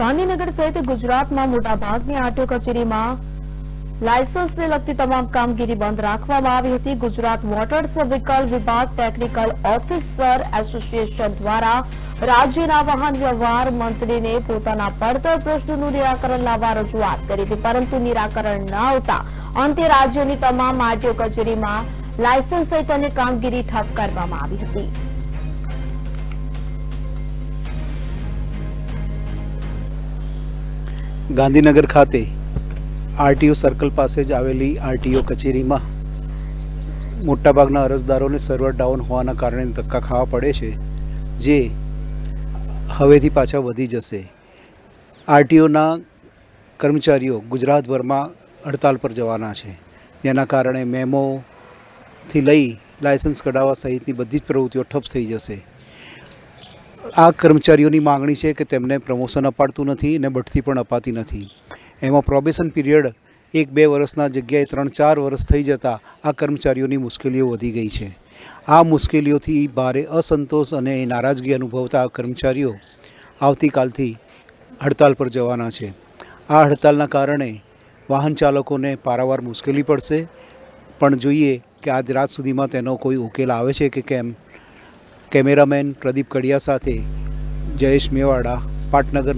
ગાંધીનગર સહિત ગુજરાતમાં મોટાભાગની આરટીઓ કચેરીમાં લાયસન્સને લગતી તમામ કામગીરી બંધ રાખવામાં આવી હતી। ગુજરાત મોટર વ્હીકલ વિભાગ ટેકનિકલ ઓફિસર એસોસિએશન દ્વારા રાજ્યના વાહન વ્યવહાર મંત્રીને પોતાના પડતર પ્રશ્નોનું નિરાકરણ લાવવા રજૂઆત કરી હતી, પરંતુ નિરાકરણ ન આવતા અંતે રાજ્યની તમામ આરટીઓ કચેરીમાં લાયસન્સ સહિત અન્ય કામગીરી ઠપ કરવામાં આવી હતી। ગાંધીનગર ખાતે આરટીઓ સર્કલ પાસે જ આવેલી આરટીઓ કચેરીમાં મોટાભાગના અરજદારોને સર્વર ડાઉન હોવાના કારણે ધક્કા ખાવા પડે છે, જે હવેથી પાછા વધી જશે। આરટીઓના કર્મચારીઓ ગુજરાતભરમાં હડતાલ પર જવાના છે, જેના કારણે મેમોથી લઈ લાયસન્સ કઢાવવા સહિતની બધી જ પ્રવૃત્તિઓ ઠપ થઈ જશે। આ કર્મચારીઓની માગણી છે કે તેમને પ્રમોશન અપાતું નથી અને બઢતી પણ અપાતી નથી। એમાં પ્રોબેશન પીરિયડ 1-2 વર્ષના જગ્યાએ 3-4 વર્ષ થઈ જતાં આ કર્મચારીઓની મુશ્કેલીઓ વધી ગઈ છે। આ મુશ્કેલીઓથી ભારે અસંતોષ અને નારાજગી અનુભવતા કર્મચારીઓ આવતીકાલથી હડતાલ પર જવાના છે। આ હડતાલના કારણે વાહન ચાલકોને પારાવાર મુશ્કેલી પડશે, પણ જોઈએ કે આજ રાત સુધીમાં તેનો કોઈ ઉકેલ આવે છે કે કેમ। કેમેરામેન પ્રદીપ કડિયા સાથે જયેશ મેવાડા, પાટનગર।